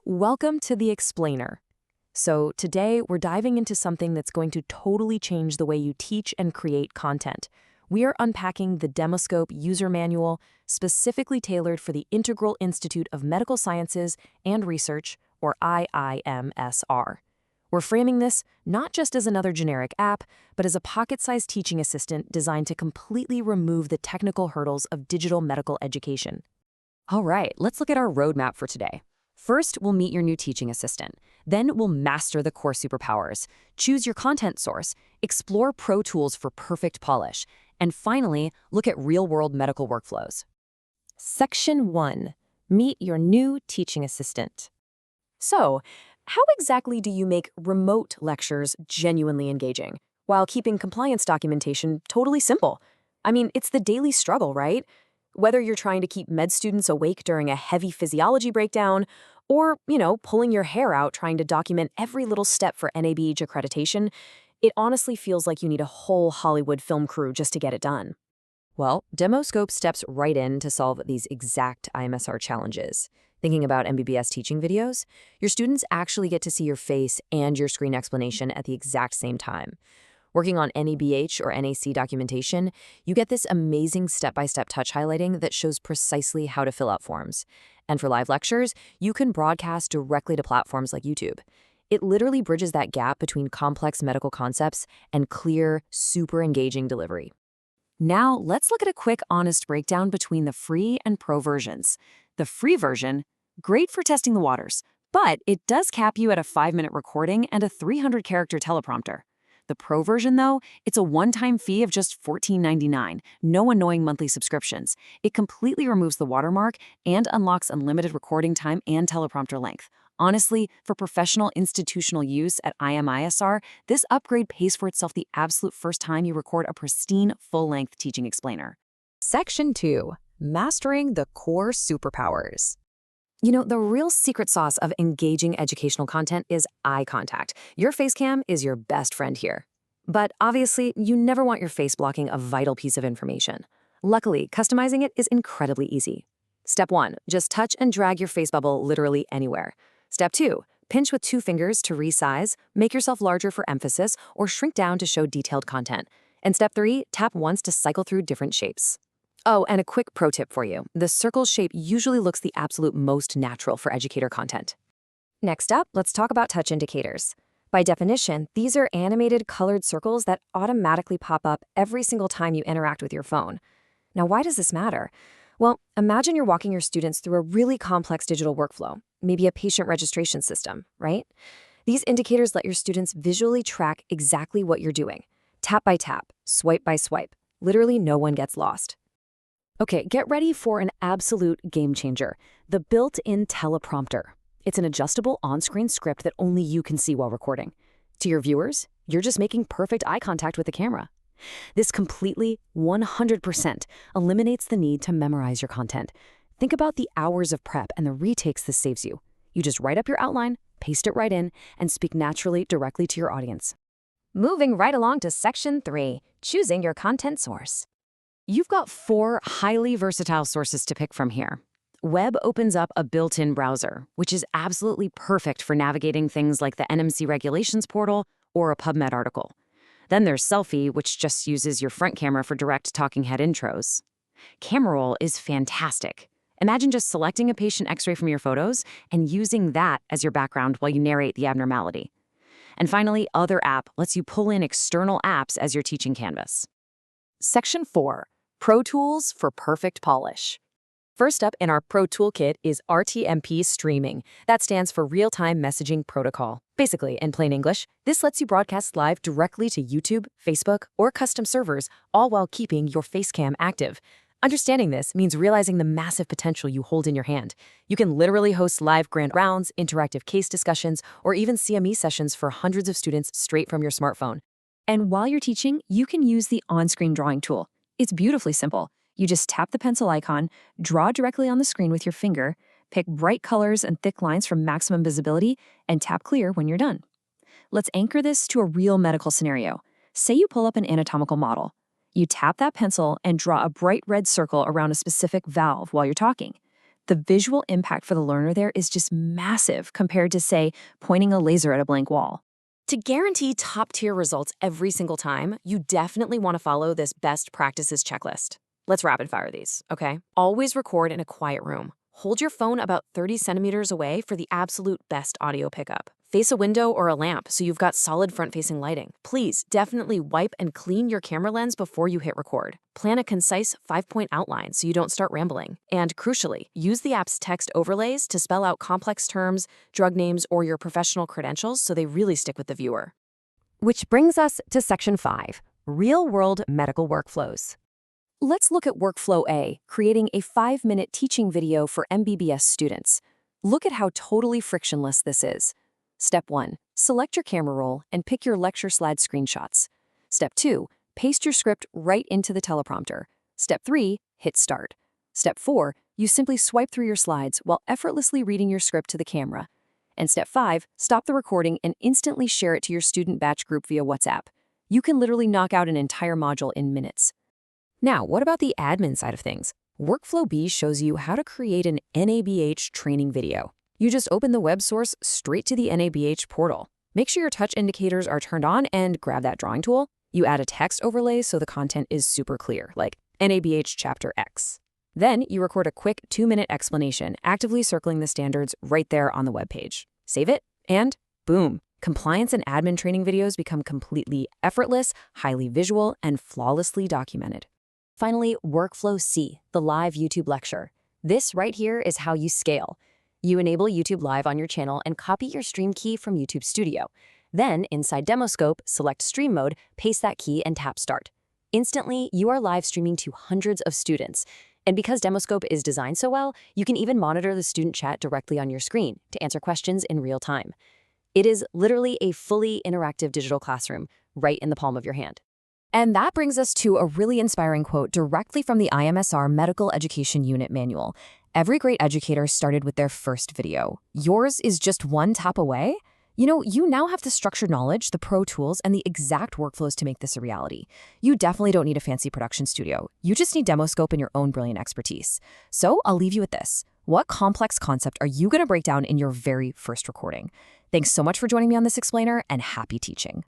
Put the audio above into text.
Welcome to The Explainer. So, today we're diving into something that's going to totally change the way you teach and create content. We are unpacking the Demoscope User Manual, specifically tailored for the Integral Institute of Medical Sciences and Research, or IIMSR. We're framing this not just as another generic app, but as a pocket-sized teaching assistant designed to completely remove the technical hurdles of digital medical education. All right, let's look at our roadmap for today. First, we'll meet your new teaching assistant. Then we'll master the core superpowers, choose your content source, explore pro tools for perfect polish, and finally, look at real-world medical workflows. Section 1. Meet your new teaching assistant. So, how exactly do you make remote lectures genuinely engaging, while keeping compliance documentation totally simple? I mean, it's the daily struggle, right? Whether you're trying to keep med students awake during a heavy physiology breakdown, or, pulling your hair out trying to document every little step for NABH accreditation, it honestly feels like you need a whole Hollywood film crew just to get it done. Well, Demoscope steps right in to solve these exact IMSR challenges. Thinking about MBBS teaching videos, your students actually get to see your face and your screen explanation at the exact same time. Working on NABH or NAC documentation, you get this amazing step-by-step touch highlighting that shows precisely how to fill out forms. And for live lectures, you can broadcast directly to platforms like YouTube. It literally bridges that gap between complex medical concepts and clear, super engaging delivery. Now, let's look at a quick, honest breakdown between the free and pro versions. The free version, great for testing the waters, but it does cap you at a 5-minute recording and a 300-character teleprompter. The pro version, though, it's a one-time fee of just $14.99, no annoying monthly subscriptions. It completely removes the watermark and unlocks unlimited recording time and teleprompter length. Honestly, for professional institutional use at IMISR, this upgrade pays for itself the absolute first time you record a pristine, full-length teaching explainer. Section 2. Mastering the core superpowers. The real secret sauce of engaging educational content is eye contact. Your face cam is your best friend here. But obviously, you never want your face blocking a vital piece of information. Luckily, customizing it is incredibly easy. Step 1, just touch and drag your face bubble literally anywhere. Step 2, pinch with 2 fingers to resize, make yourself larger for emphasis, or shrink down to show detailed content. And Step 3, tap once to cycle through different shapes. Oh, and a quick pro tip for you. The circle shape usually looks the absolute most natural for educator content. Next up, let's talk about touch indicators. By definition, these are animated colored circles that automatically pop up every single time you interact with your phone. Now, why does this matter? Well, imagine you're walking your students through a really complex digital workflow, maybe a patient registration system, right? These indicators let your students visually track exactly what you're doing. Tap by tap, swipe by swipe. Literally no one gets lost. Okay, get ready for an absolute game changer, the built-in teleprompter. It's an adjustable on-screen script that only you can see while recording. To your viewers, you're just making perfect eye contact with the camera. This completely, 100%, eliminates the need to memorize your content. Think about the hours of prep and the retakes this saves you. You just write up your outline, paste it right in, and speak naturally directly to your audience. Moving right along to Section 3, choosing your content source. You've got 4 highly versatile sources to pick from here. Web opens up a built-in browser, which is absolutely perfect for navigating things like the NMC regulations portal or a PubMed article. Then there's Selfie, which just uses your front camera for direct talking head intros. Camera Roll is fantastic. Imagine just selecting a patient x-ray from your photos and using that as your background while you narrate the abnormality. And finally, Other App lets you pull in external apps as your teaching canvas. Section 4. Pro Tools for Perfect Polish. First up in our Pro Toolkit is RTMP Streaming. That stands for Real-Time Messaging Protocol. Basically, in plain English, this lets you broadcast live directly to YouTube, Facebook, or custom servers, all while keeping your face cam active. Understanding this means realizing the massive potential you hold in your hand. You can literally host live grand rounds, interactive case discussions, or even CME sessions for hundreds of students straight from your smartphone. And while you're teaching, you can use the on-screen drawing tool. It's beautifully simple. You just tap the pencil icon, draw directly on the screen with your finger, pick bright colors and thick lines for maximum visibility, and tap clear when you're done. Let's anchor this to a real medical scenario. Say you pull up an anatomical model. You tap that pencil and draw a bright red circle around a specific valve while you're talking. The visual impact for the learner there is just massive compared to, say, pointing a laser at a blank wall. To guarantee top-tier results every single time, you definitely want to follow this best practices checklist. Let's rapid fire these, okay? Always record in a quiet room. Hold your phone about 30 centimeters away for the absolute best audio pickup. Face a window or a lamp so you've got solid front-facing lighting. Please definitely wipe and clean your camera lens before you hit record. Plan a concise 5-point outline so you don't start rambling. And crucially, use the app's text overlays to spell out complex terms, drug names, or your professional credentials so they really stick with the viewer. Which brings us to Section 5, Real-World Medical Workflows. Let's look at Workflow A, creating a 5-minute teaching video for MBBS students. Look at how totally frictionless this is. Step 1. Select your camera roll and pick your lecture slide screenshots. Step 2. Paste your script right into the teleprompter. Step 3. Hit start. Step 4. You simply swipe through your slides while effortlessly reading your script to the camera. And Step 5. Stop the recording and instantly share it to your student batch group via WhatsApp. You can literally knock out an entire module in minutes. Now, what about the admin side of things? Workflow B shows you how to create an NABH training video. You just open the web source straight to the NABH portal. Make sure your touch indicators are turned on and grab that drawing tool. You add a text overlay so the content is super clear, like NABH Chapter X. Then you record a quick 2-minute explanation, actively circling the standards right there on the web page. Save it, and boom, compliance and admin training videos become completely effortless, highly visual, and flawlessly documented. Finally, Workflow C, the live YouTube lecture. This right here is how you scale. You enable YouTube Live on your channel and copy your stream key from YouTube Studio. Then, inside Demoscope, select Stream Mode, paste that key, and tap Start. Instantly, you are live streaming to hundreds of students. And because Demoscope is designed so well, you can even monitor the student chat directly on your screen to answer questions in real time. It is literally a fully interactive digital classroom right in the palm of your hand. And that brings us to a really inspiring quote directly from the IMSR Medical Education Unit Manual. Every great educator started with their first video. Yours is just one tap away? You now have the structured knowledge, the pro tools, and the exact workflows to make this a reality. You definitely don't need a fancy production studio. You just need Demoscope and your own brilliant expertise. So I'll leave you with this. What complex concept are you going to break down in your very first recording? Thanks so much for joining me on this explainer, and happy teaching.